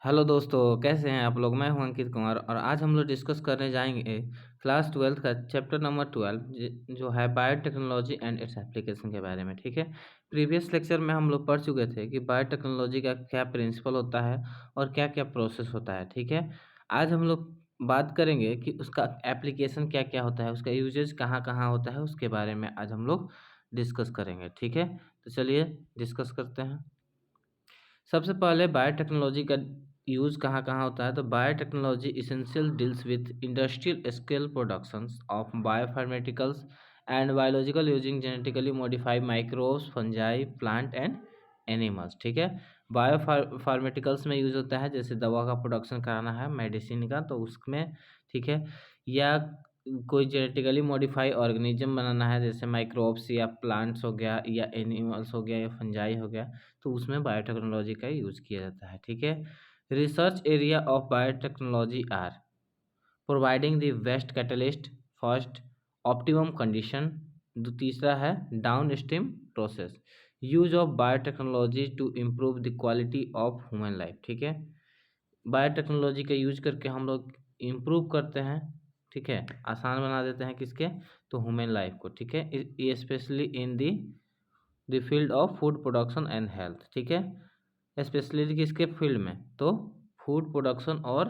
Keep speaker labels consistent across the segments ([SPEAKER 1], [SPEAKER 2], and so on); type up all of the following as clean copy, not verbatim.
[SPEAKER 1] Hello दोस्तों, कैसे हैं आप लोग। मैं हूं अंकित कुमार और आज हम लोग डिस्कस करने जाएंगे क्लास 12 का चैप्टर नंबर 12 जो है बायोटेक्नोलॉजी एंड इट्स एप्लीकेशन के बारे में। ठीक है। प्रीवियस लेक्चर में हम लोग पढ़ चुके थे कि बायोटेक्नोलॉजी का क्या प्रिंसिपल होता है और क्या क्या प्रोसेस होता है। ठीक है। आज हम लोग बात करेंगे कि उसका एप्लीकेशन क्या क्या होता है, उसका यूजेज कहाँ कहाँ होता है, उसके बारे में आज हम लोग डिस्कस करेंगे। ठीक है। तो चलिए डिस्कस करते हैं। सबसे पहले बायोटेक्नोलॉजी का यूज़ कहाँ कहाँ होता है, तो biotechnology essential deals with industrial scale productions of बायोफार्मेटिकल्स and biological using genetically modified microbes fungi plant and animals. ठीक है। बायोफार्मेटिकल्स में यूज़ होता है, जैसे दवा का प्रोडक्शन कराना है मेडिसिन का तो उसमें। ठीक है। या कोई जेनेटिकली मॉडिफाई ऑर्गेनिज्म बनाना है, जैसे माइक्रोब्स या प्लांट्स हो गया या एनिमल्स हो गया या फंजाई हो गया, तो उसमें बायोटेक्नोलॉजी का यूज़ किया जाता है। ठीक है। Research area of biotechnology are providing the best catalyst first optimum condition. तीसरा है downstream process use of biotechnology to improve the quality of human life. ठीक है। बायोटेक्नोलॉजी का यूज करके हम लोग इम्प्रूव करते हैं। ठीक है। आसान बना देते हैं किसके, तो ह्यूमन लाइफ को। ठीक है। ये specially in the field of food production and health. ठीक है। स्पेशली किसके फील्ड में, तो फूड प्रोडक्शन और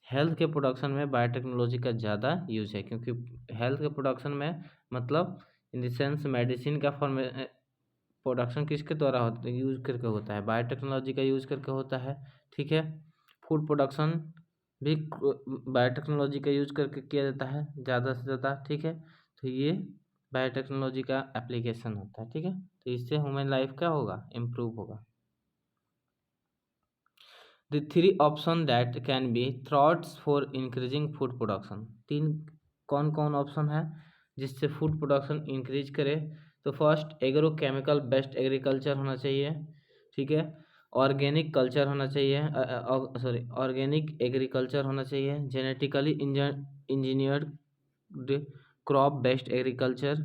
[SPEAKER 1] हेल्थ के प्रोडक्शन में बायोटेक्नोलॉजी का ज़्यादा यूज है, क्योंकि हेल्थ के प्रोडक्शन में मतलब इन द सेंस मेडिसिन का फॉर्म प्रोडक्शन किसके द्वारा होता है, यूज करके होता है, बायोटेक्नोलॉजी का यूज करके होता है। ठीक है। फूड प्रोडक्शन भी बायोटेक्नोलॉजी का यूज करके किया जाता है ज़्यादा से ज़्यादा। ठीक है। तो ये बायोटेक्नोलॉजी का एप्लीकेशन होता है। ठीक है। तो इससे ह्यूमन लाइफ क्या होगा, इम्प्रूव होगा। The three option that can be thoughts for increasing food production। तीन कौन कौन ऑप्शन है जिससे फूड प्रोडक्शन इंक्रीज करे, तो first agro chemical based agriculture होना चाहिए। ठीक है। ऑर्गेनिक कल्चर होना चाहिए, सॉरी ऑर्गेनिक एग्रीकल्चर होना चाहिए। Genetically engineered crop based agriculture.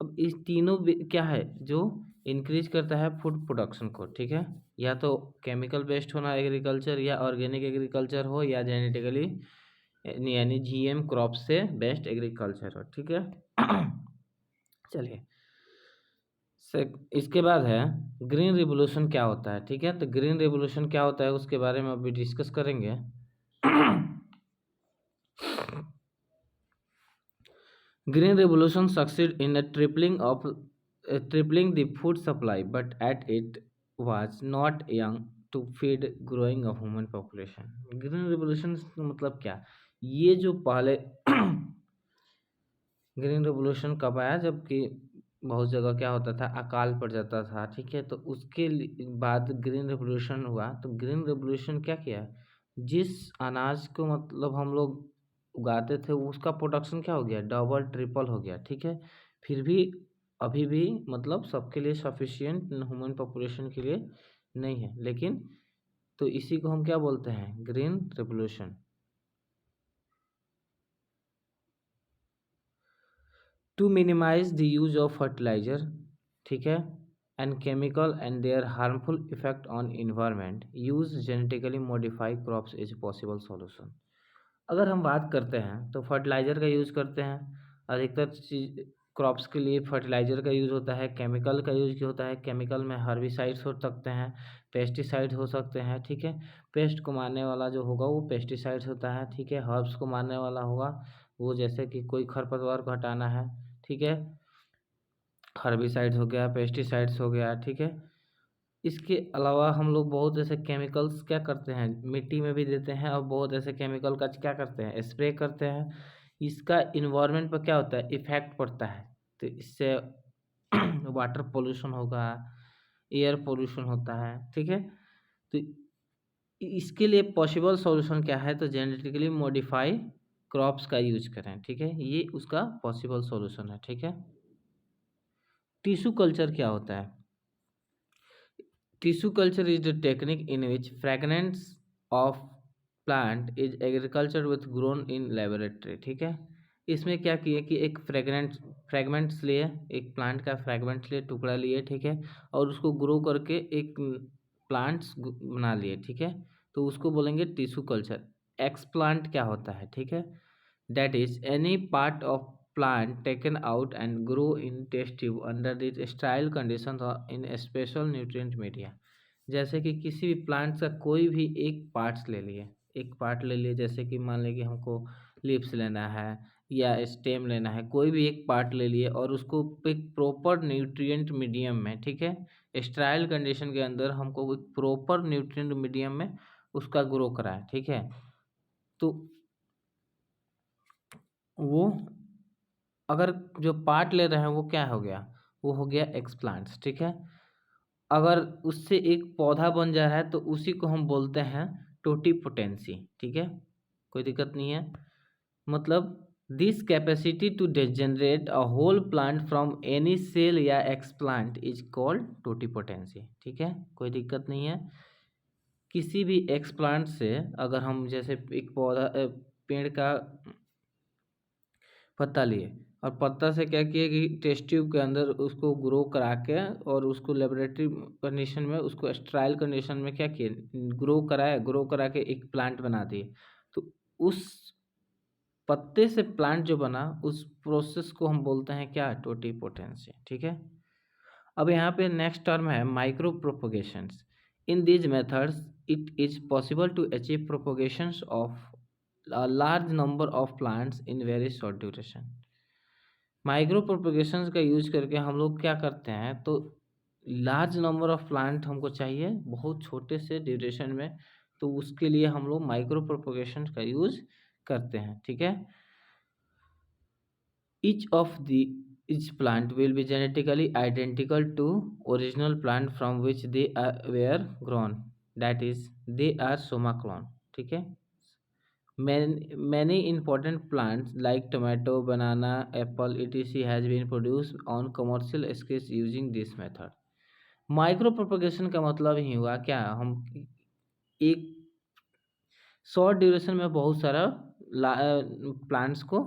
[SPEAKER 1] अब इस तीनों क्या है जो इंक्रीज करता है फूड प्रोडक्शन को। ठीक है। या तो केमिकल बेस्ड होना एग्रीकल्चर, या ऑर्गेनिक एग्रीकल्चर हो, या जेनेटिकली यानी जीएम क्रॉप से बेस्ट एग्रीकल्चर हो। ठीक है। चलिए इसके बाद है ग्रीन रिवोल्यूशन क्या होता है। ठीक है। तो ग्रीन रिवोल्यूशन क्या होता है उसके बारे में अभी डिस्कस करेंगे। Green Revolution succeeded in a tripling the food supply, but at it was not young to feed growing of human population। Green Revolution मतलब क्या, ये जो पहले ग्रीन रेवोल्यूशन कब आया, जबकि बहुत जगह क्या होता था, अकाल पड़ जाता था। ठीक है। तो उसके बाद ग्रीन रेवोल्यूशन हुआ। तो ग्रीन रेवोल्यूशन क्या किया, जिस अनाज को मतलब हम लोग उगाते थे उसका प्रोडक्शन क्या हो गया, डबल ट्रिपल हो गया। ठीक है। फिर भी अभी भी मतलब सबके लिए सफिशियंट ह्यूमन पॉपुलेशन के लिए नहीं है, लेकिन तो इसी को हम क्या बोलते हैं, green revolution. To minimise the use of fertiliser. ठीक है। And chemical and their harmful effect on environment use genetically modify crops is possible solution. अगर हम बात करते हैं तो फर्टिलाइजर का यूज़ करते हैं अधिकतर चीज क्रॉप्स के लिए। फर्टिलाइजर का यूज़ होता है, केमिकल का यूज़ होता है। केमिकल में हर्बिसाइड्स हो सकते हैं, पेस्टिसाइड्स हो सकते हैं। ठीक है। पेस्ट को मारने वाला जो होगा वो पेस्टिसाइड्स होता है। ठीक है। हर्ब्स को मारने वाला होगा वो, जैसे कि कोई खरपतवार को हटाना है। ठीक है। हर्बिसाइड्स हो गया, पेस्टिसाइड्स हो गया। ठीक है। इसके अलावा हम लोग बहुत ऐसे केमिकल्स क्या करते हैं, मिट्टी में भी देते हैं, और बहुत ऐसे केमिकल का क्या करते हैं, स्प्रे करते हैं। इसका इन्वायरमेंट पर क्या होता है, इफेक्ट पड़ता है। तो इससे वाटर पोल्यूशन होगा, एयर पोल्यूशन होता है। ठीक है। तो इसके लिए पॉसिबल सॉल्यूशन क्या है, तो जेनेटिकली मॉडिफाई क्रॉप्स का यूज करें। ठीक है। ये उसका पॉसिबल सॉल्यूशन है। ठीक है। टिश्यू कल्चर क्या होता है, tissue culture is the technique in which fragments of plant is agriculture with grown in laboratory। ठीक है। इसमें क्या किए कि एक फ्रेगमेंट्स लिए, एक प्लांट का फ्रेगमेंट्स लिए, टुकड़ा लिए। ठीक है। और उसको ग्रो करके एक प्लांट्स बना लिए। ठीक है। तो उसको बोलेंगे टिश्यू कल्चर। एक्सप्लांट क्या होता है, ठीक है, that is any part of plant taken out and grow in test tube under this style condition in special nutrient media. जैसे कि किसी भी प्लांट का कोई भी एक पार्ट्स ले लिए, एक पार्ट ले लिए, जैसे कि मान लीजिए कि हमको लीव्स लेना है या स्टेम लेना है, कोई भी एक पार्ट ले लिए और उसको एक प्रॉपर न्यूट्रिएंट मीडियम में, ठीक है, स्ट्राइल कंडीशन के अंदर हमको एक प्रॉपर न्यूट्रिएंट मीडियम में उसका ग्रो कराए, ठीक है, तो वो अगर जो पार्ट ले रहे हैं वो क्या हो गया, वो हो गया एक्सप्लांट्स, ठीक है। अगर उससे एक पौधा बन जा रहा है तो उसी को हम बोलते हैं टोटीपोटेंसी, ठीक है, कोई दिक्कत नहीं है। मतलब this capacity to generate a whole plant from any cell या एक्सप्लांट इज कॉल्ड टोटीपोटेंसी, ठीक है, कोई दिक्कत नहीं है। किसी भी एक्सप्लांट से अगर हम जैसे एक पौधा पेड़ का पत्ता लिए और पत्ता से क्या किए कि टेस्ट ट्यूब के अंदर उसको ग्रो करा के और उसको लेबोरेटरी कंडीशन में, उसको स्ट्राइल कंडीशन में क्या किए, ग्रो कराए, ग्रो करा के एक प्लांट बना दिए। तो उस पत्ते से प्लांट जो बना उस प्रोसेस को हम बोलते हैं क्या, टोटीपोटेंसी, ठीक है। अब यहाँ पे नेक्स्ट टर्म है micro propagations. In these methods it is possible to achieve propagations of a large number of plants in very short duration। Micro propagations का यूज करके हम लोग क्या करते हैं, तो लार्ज नंबर ऑफ प्लांट हमको चाहिए बहुत छोटे से ड्यूरेशन में, तो उसके लिए हम लोग माइक्रो प्रोपोगेशंस का यूज करते हैं, ठीक है। each of the each plant will be genetically identical to original plant from which they were grown, that is they are soma clone, ठीक है। Many important plants like tomato, banana, apple, etc. has been produced on commercial scales using this method। Micro propagation का मतलब ही हुआ क्या, हम एक short duration में बहुत सारा प्लांट्स को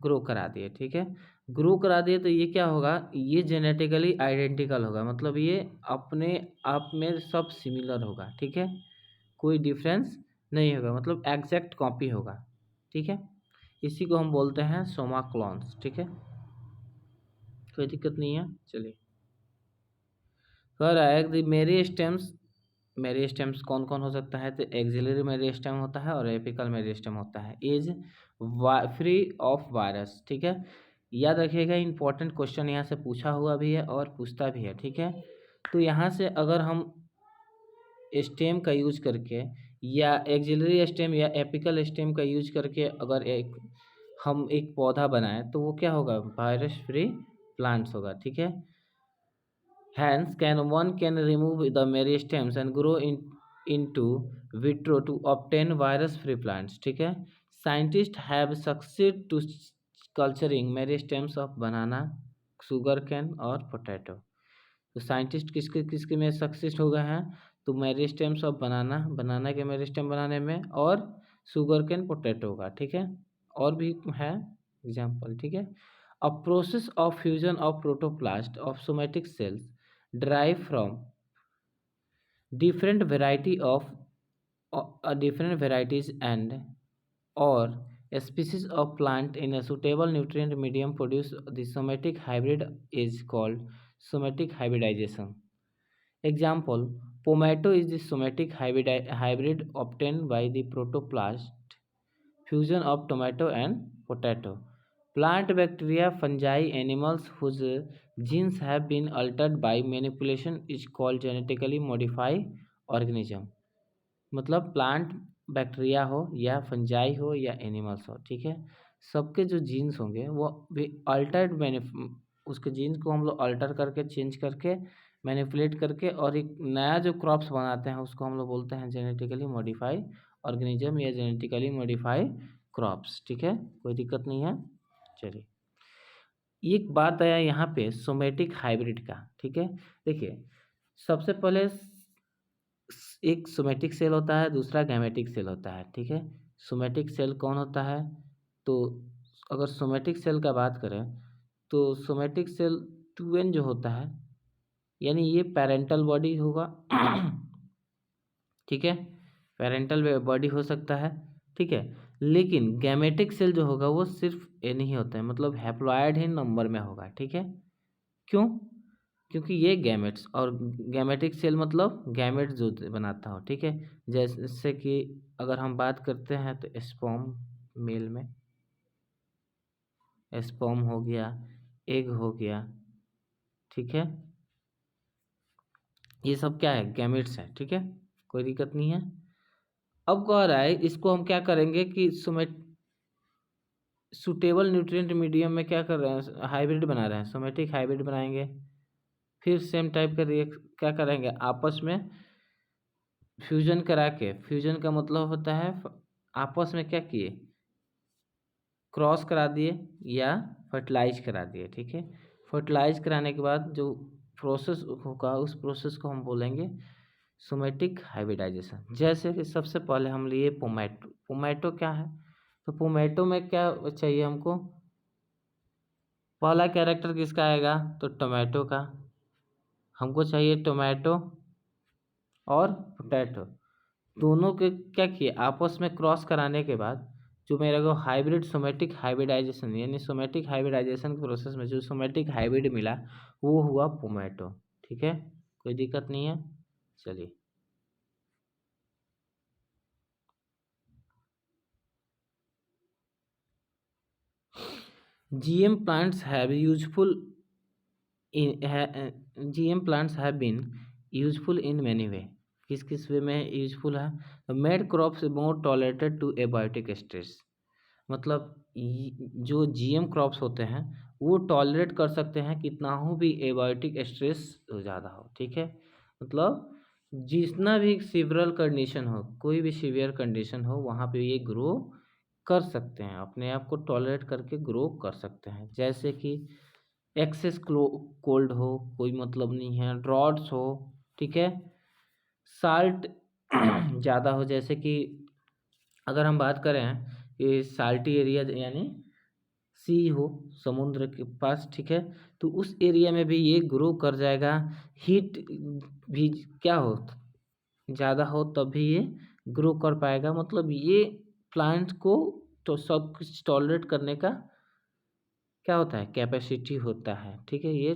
[SPEAKER 1] ग्रो करा दिए, ठीक है। ग्रो करा दिए तो ये क्या होगा, ये जेनेटिकली आइडेंटिकल होगा, मतलब ये अपने आप में सब सिमिलर होगा, ठीक है, कोई डिफरेंस नहीं होगा, मतलब एग्जैक्ट कॉपी होगा, ठीक है। इसी को हम बोलते हैं सोमा क्लोन्स, ठीक है, कोई दिक्कत नहीं है। चलिए, कह रहा है कि मेरी स्टेम्स कौन कौन हो सकता है, तो एक्सिलरी मेरिस्टेम होता है और एपिकल मेरिस्टेम होता है। इज फ्री ऑफ वायरस, ठीक है, याद रखिएगा, इंपॉर्टेंट क्वेश्चन यहाँ से पूछा हुआ भी है और पूछता भी है, ठीक है। तो यहाँ से अगर हम स्टेम का यूज करके या एक्सिलरी स्टेम या एपिकल स्टेम का यूज करके अगर हम एक पौधा बनाएं तो वो क्या होगा, वायरस फ्री प्लांट्स होगा, ठीक है। Hence, one can remove the meristems and grow into vitro to obtain virus-free plants, ठीक है। Scientists have succeeded to culturing meristems of banana, sugarcane और potato। तो साइंटिस्ट किसके किसके में सक्सेस हो गए हैं, तो मेरिस्टेम्स ऑफ बनाना के मेरिस्टेम बनाने में और शुगर कैन पोटैटो का, ठीक है, और भी है एग्जाम्पल, ठीक है। A process of fusion of protoplast of somatic cells derive from different variety of different varieties and or species of plant in a suitable nutrient medium produce the somatic hybrid is called somatic hybridization। Example, tomato is the somatic hybrid obtained by the protoplast fusion of tomato and potato। Plant bacteria, fungi, animals whose genes have been altered by manipulation is called genetically modified organism। मतलब plant bacteria हो या fungi हो या animals हो, ठीक है, सबके जो जीन्स होंगे वो भी अल्टर्ड उसके जीन्स को हम लोग अल्टर करके चेंज करके मैनिपुलेट करके और एक नया जो क्रॉप्स बनाते हैं उसको हम लोग बोलते हैं जेनेटिकली मॉडिफाई ऑर्गेनिज्म या जेनेटिकली मॉडिफाई क्रॉप्स, ठीक है, कोई दिक्कत नहीं है। चलिए, एक बात आया यहाँ पे सोमेटिक हाइब्रिड का, ठीक है। देखिए, सबसे पहले एक सोमेटिक सेल होता है, दूसरा गैमेटिक सेल होता है, ठीक है। सोमेटिक सेल कौन होता है, तो अगर सोमेटिक सेल का बात करें तो सोमेटिक सेल 2n जो होता है, यानी ये पेरेंटल बॉडी होगा ठीक है, पेरेंटल बॉडी हो सकता है, ठीक है। लेकिन गैमेटिक सेल जो होगा वो सिर्फ एन ही होता है, मतलब हैप्लॉयड ही नंबर में होगा, ठीक है। क्यों? क्योंकि ये गैमेट्स, और गैमेटिक सेल मतलब गैमेट जो बनाता हो, ठीक है। जैसे कि अगर हम बात करते हैं तो स्पर्म, मेल में स्पर्म हो गया, एग हो गया, ठीक है। ये सब क्या है? गैमेट्स है, ठीक है, कोई दिक्कत नहीं है। अब कह रहा है इसको हम क्या करेंगे कि सुटेबल न्यूट्रिएंट मीडियम में क्या कर रहे हैं, हाइब्रिड बना रहे हैं, सोमेटिक हाइब्रिड बनाएंगे। फिर सेम टाइप का रिएक्ट क्या करेंगे, आपस में फ्यूजन करा के, फ्यूजन का मतलब होता है आपस में क्या किए, क्रॉस करा दिए या फर्टिलाइज करा दिए, ठीक है। फर्टिलाइज कराने के बाद जो प्रोसेस होगा उस प्रोसेस को हम बोलेंगे सोमेटिक हाइब्रिडाइजेशन। जैसे कि सबसे पहले हम लिए पोमैटो। पोमैटो क्या है? तो पोमैटो में क्या चाहिए हमको, पहला कैरेक्टर किसका आएगा, तो टोमेटो का। हमको चाहिए टोमेटो और पोटैटो, दोनों के क्या किए, आपस में क्रॉस कराने के बाद जो मेरे को हाइब्रिड सोमेटिक हाइब्रिडाइजेशन, यानी सोमेटिक हाइब्रिडाइजेशन के प्रोसेस में जो सोमेटिक हाइब्रिड मिला वो हुआ पोमैटो, ठीक है, कोई दिक्कत नहीं है। चलिए, GM plants have useful GM plants have been useful in many way। किस किस वे में यूजफुल है? Made crops more tolerated to abiotic stress, मतलब जो GM क्रॉप्स होते हैं वो टॉलरेट कर सकते हैं कितना हो भी एबायोटिक स्ट्रेस ज़्यादा हो, ठीक है। मतलब जितना भी सीवरल कंडीशन हो, कोई भी सीवियर कंडीशन हो, वहाँ पे ये ग्रो कर सकते हैं, अपने आप को टॉलरेट करके ग्रो कर सकते हैं। जैसे कि एक्सेस कोल्ड हो, कोई मतलब नहीं है, ड्रॉट्स हो, ठीक है, साल्ट ज़्यादा हो, जैसे कि अगर हम बात करें ये साल्टी एरिया यानी सी हो समुद्र के पास, ठीक है, तो उस एरिया में भी ये ग्रो कर जाएगा। हीट भी क्या हो, ज़्यादा हो तब भी ये ग्रो कर पाएगा, मतलब ये प्लांट को तो सब कुछ टॉलरेट करने का क्या होता है, कैपेसिटी होता है, ठीक है, ये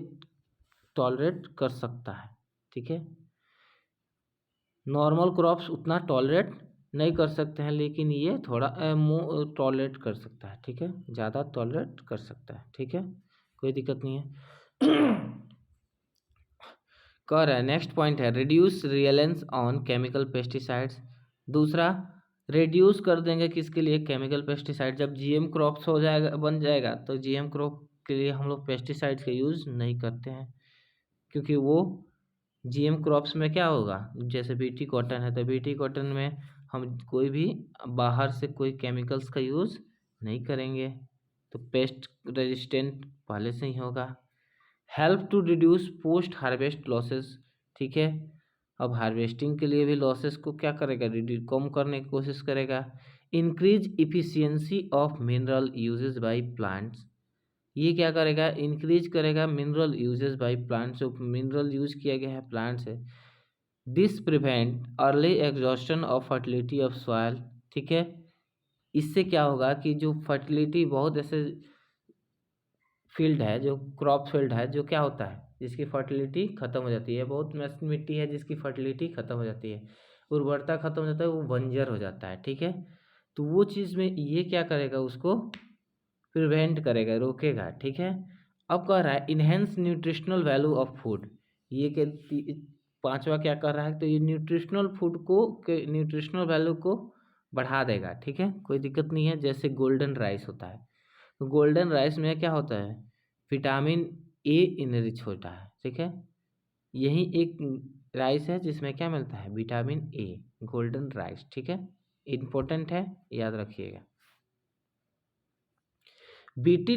[SPEAKER 1] टॉलरेट कर सकता है, ठीक है। नॉर्मल क्रॉप्स उतना टॉलरेट नहीं कर सकते हैं, लेकिन ये थोड़ा टॉलरेट कर सकता है, ठीक है, ज़्यादा टॉलरेट कर सकता है, ठीक है, कोई दिक्कत नहीं है। कर है नेक्स्ट पॉइंट है रिड्यूस रियलेंस ऑन केमिकल पेस्टिसाइड्स। दूसरा, रिड्यूस कर देंगे किसके लिए, केमिकल पेस्टिसाइड। जब GM क्रॉप्स हो जाएगा, बन जाएगा, तो GM क्रॉप के लिए हम लोग पेस्टिसाइड्स का यूज़ नहीं करते हैं, क्योंकि वो GM क्रॉप्स में क्या होगा, जैसे BT कॉटन है तो BT कॉटन में हम कोई भी बाहर से कोई केमिकल्स का यूज़ नहीं करेंगे, तो पेस्ट रेजिस्टेंट पहले से ही होगा। Help to reduce post harvest losses, ठीक है, अब हार्वेस्टिंग के लिए भी लॉसेस को क्या करेगा, रिड्यूस कम करने की कोशिश करेगा। Increase efficiency of mineral uses by plants, ये क्या करेगा, इंक्रीज करेगा मिनरल यूजेस बाय प्लांट्स, जो मिनरल यूज किया गया है प्लांट से। This prevent early exhaustion of fertility of soil, ठीक है, इससे क्या होगा कि जो फर्टिलिटी, बहुत ऐसे फील्ड है, जो क्रॉप फील्ड है, जो क्या होता है जिसकी फर्टिलिटी खत्म हो जाती है, बहुत ऐसी मिट्टी है जिसकी फर्टिलिटी खत्म हो जाती है, उर्वरता खत्म हो जाता है, वो बंजर हो जाता है, ठीक है। तो वो चीज़ में ये क्या करेगा, उसको प्रिवेंट करेगा, रोकेगा, ठीक है। अब कह रहा है enhance nutritional value of food, ये के पांचवा क्या कर रहा है, तो ये न्यूट्रिशनल फूड को के न्यूट्रिशनल वैल्यू को बढ़ा देगा, ठीक है, कोई दिक्कत नहीं है। जैसे गोल्डन राइस होता है, तो गोल्डन राइस में क्या होता है, विटामिन ए इनरिच होता है, ठीक है, यही एक राइस है जिसमें क्या मिलता है, विटामिन ए, गोल्डन राइस, ठीक है, इम्पोर्टेंट है, याद रखिएगा। BT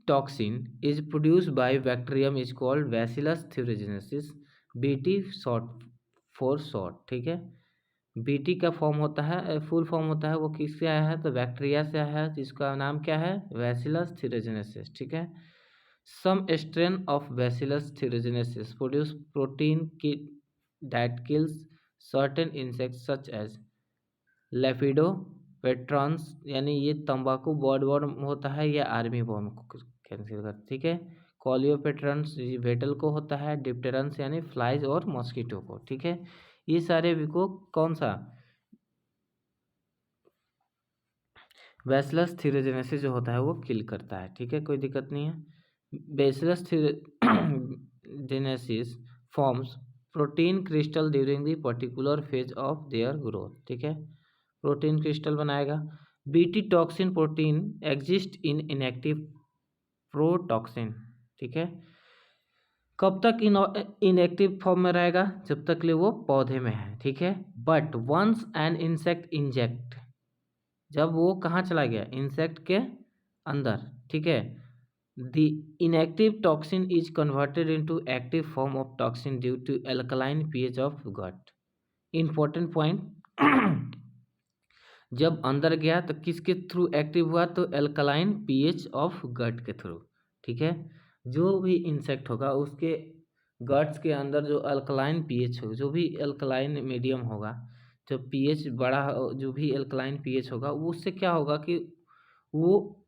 [SPEAKER 1] toxin is produced by bacterium is called Bacillus thuringiensis, BT short for short, ठीक है। BT का फॉर्म होता है, फुल फॉर्म होता है, वो किससे आया है, तो बैक्टीरिया से आया है, जिसका नाम क्या है, Bacillus thuringiensis, ठीक है। Some strain of Bacillus thuringiensis produce protein that kills certain insects such as libido पेट्रॉन्स, यानी ये तंबाकू बॉर्डवॉर्म होता है या आर्मी बॉर्म को कैंसिल कर, ठीक है। कॉलियोपेट्रॉन्स वेटल को होता है, डिप्टेरन्स यानी फ्लाइज और मॉस्किटो को, ठीक है। ये सारे भी को कौन सा बैसिलस थ्यूरोजेनेसिस जो होता है वो किल करता है, ठीक है, कोई दिक्कत नहीं है। Bacillus thuringiensis forms protein crystal during the particular phase of their growth, ठीक है, प्रोटीन क्रिस्टल बनाएगा। BT toxin protein exist in inactive protoxin, ठीक है। कब तक इनएक्टिव फॉर्म में रहेगा? जब तक ले वो पौधे में है, ठीक है। But once an insect inject, जब वो कहाँ चला गया? इंसेक्ट के अंदर, ठीक है। The inactive toxin is converted into active form of toxin due to alkaline pH of gut. Important point, जब अंदर गया तो किसके थ्रू एक्टिव हुआ? तो एल्कलाइन पीएच ऑफ गट के थ्रू, ठीक है। जो भी इंसेक्ट होगा उसके गट्स के अंदर जो अल्कलाइन पीएच होगा, जो भी अल्कलाइन मीडियम होगा, जो पीएच बड़ा, जो भी अल्कलाइन पीएच होगा, वो उससे क्या होगा कि वो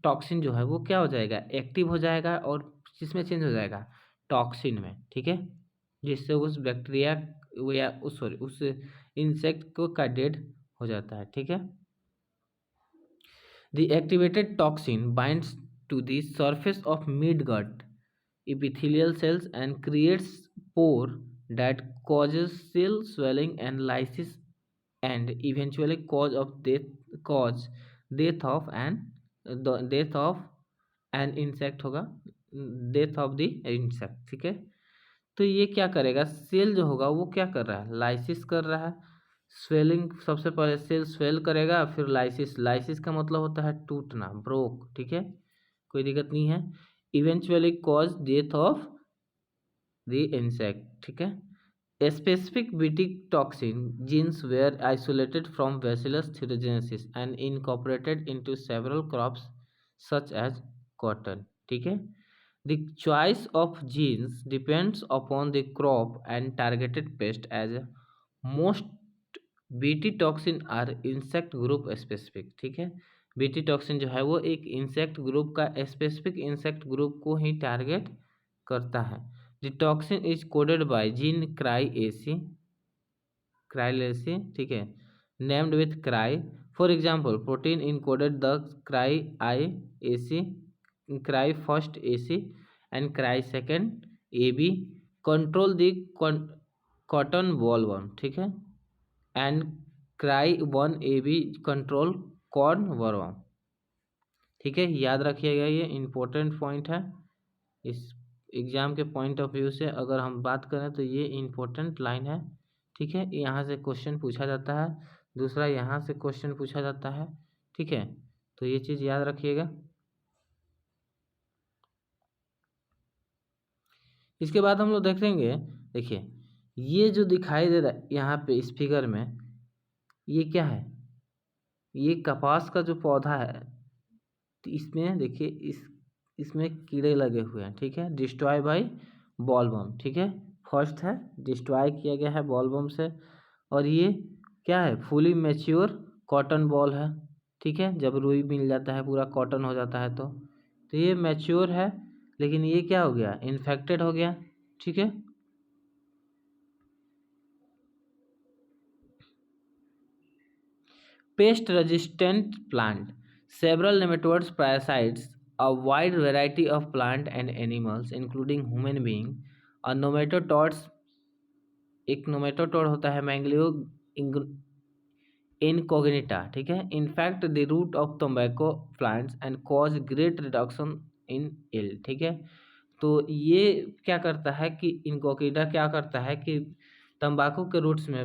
[SPEAKER 1] टॉक्सिन जो है वो क्या हो जाएगा? एक्टिव हो जाएगा और किसमें चेंज हो जाएगा? टॉक्सिन में, ठीक है। जिससे उस बैक्टीरिया या उस इंसेक्ट को का डेड हो जाता है, ठीक है। The activated toxin binds to the surface of midgut epithelial cells and creates pore that causes cell swelling and lysis and eventually cause death of an the death of an insect होगा, death of the insect, ठीक है। तो ये क्या करेगा? Cell जो होगा वो क्या कर रहा है? लाइसिस कर रहा है। स्वेलिंग, सबसे पहले सेल स्वेल करेगा, फिर लाइसिस, लाइसिस का मतलब होता है टूटना, ब्रोक, ठीक है, कोई दिक्कत नहीं है। Eventually cause death of the insect, ठीक है। Specific BT toxin genes were isolated from Bacillus thuringiensis and incorporated into several crops such as cotton, ठीक है। The choice of genes depends upon the crop and targeted pest, as most BT toxin are insect group specific, ठीक है। BT toxin जो है वो एक insect group का, specific insect group को ही टारगेट करता है। The toxin is coded by gene CRY-AC, ठीक है, named with CRY. For example, protein encoded the CRY-I-AC, CRY-first AC and CRY-second AB control the cotton bollworm, ठीक है, and CRY-1AB control corn worm, ठीक है। याद रखिएगा, ये इम्पोर्टेंट पॉइंट है इस एग्ज़ाम के पॉइंट ऑफ व्यू से। अगर हम बात करें तो ये इम्पोर्टेंट लाइन है, ठीक है। यहाँ से क्वेश्चन पूछा जाता है, दूसरा यहाँ से क्वेश्चन पूछा जाता है, ठीक है। तो ये चीज़ याद रखिएगा। इसके बाद हम लोग देखेंगे, देखिए ये जो दिखाई दे रहा है यहाँ पे इस फिगर में, ये क्या है? ये कपास का जो पौधा है, तो इसमें देखिए इसमें कीड़े लगे हुए हैं, ठीक है। डिस्ट्रॉय बाय बॉलवर्म, ठीक है। फर्स्ट है डिस्ट्रॉय किया गया है बॉलवर्म से। और ये क्या है? फुली मैच्योर कॉटन बॉल है, ठीक है। जब रुई मिल जाता है, पूरा कॉटन हो जाता है, तो ये मैच्योर है, लेकिन ये क्या हो गया? इन्फेक्टेड हो गया, ठीक है। Pest resistant plant. Several nematodes parasites a wide variety of plant and animals, including human being. A nematodes, एक नेमेटोड होता है मैंगलियो इनकॉग्निटा, ठीक है। In fact the root of tobacco plants and cause great reduction in ill, ठीक है। तो ये क्या करता है कि इनकॉग्निटा क्या करता है कि तंबाकू के रूट्स में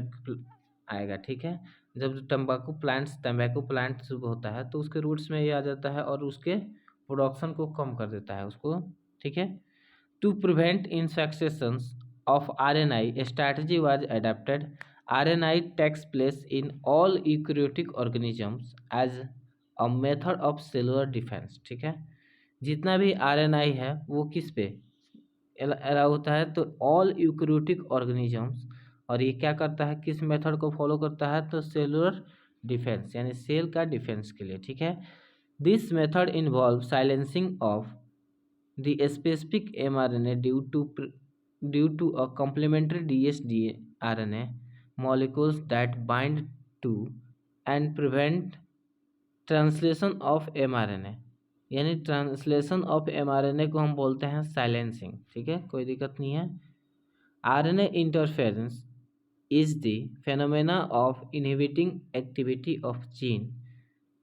[SPEAKER 1] आएगा, ठीक है। जब तंबाकू प्लांट शुभ होता है तो उसके रूट्स में ये आ जाता है और उसके प्रोडक्शन को कम कर देता है उसको, ठीक है। To prevent infections of RNI, a strategy was adapted. RNI takes place in all eukaryotic organisms as a method of cellular defense, ठीक है। जितना भी RNI है वो किस पे अलाउ होता है? तो ऑल यूकैरियोटिक ऑर्गेनिजम्स और ये क्या करता है, किस मेथड को फॉलो करता है, तो सेलुलर डिफेंस यानी सेल का डिफेंस के लिए, ठीक है। This method involve silencing of the specific mRNA due to a complementary dsDRNA molecules that bind to and prevent translation of mRNA, यानी ट्रांसलेशन ऑफ mRNA को हम बोलते हैं साइलेंसिंग, ठीक है, कोई दिक्कत नहीं है। RNA interference is the phenomena of inhibiting activity of gene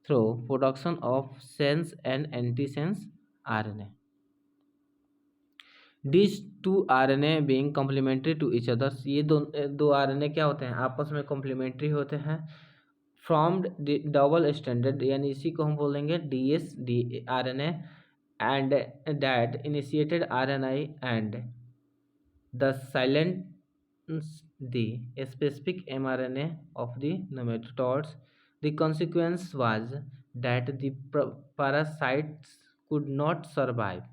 [SPEAKER 1] through production of sense and antisense RNA. These two RNA being complementary to each other, ये दो RNA क्या होते हैं, आपस में complementary होते हैं। Formed double stranded, यानी इसी को हम बोलेंगे dsDRNA, and that initiated RNA and the silence the specific mRNA of the nematodes. The consequence was that the parasites could not survive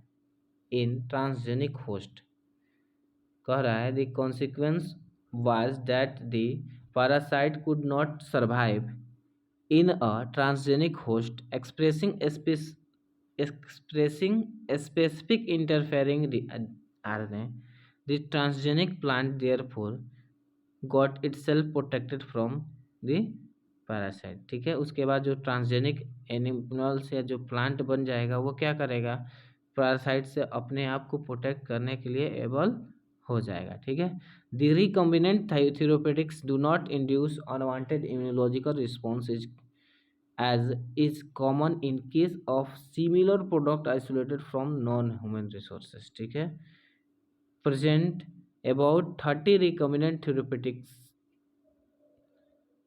[SPEAKER 1] in transgenic host. कह रहा है the consequence was that the parasite could not survive in a transgenic host expressing specific interfering RNA. The transgenic plant therefore got itself protected from the parasite, ठीक है। उसके बाद जो transgenic animals या जो प्लांट बन जाएगा वो क्या करेगा, पैरासाइट से अपने आप को प्रोटेक्ट करने के लिए एबल हो जाएगा, ठीक है। The recombinant therapeutics do not induce unwanted immunological responses as is common in case of similar product isolated from non-human resources, ठीक है। present about 30 recombinant therapeutics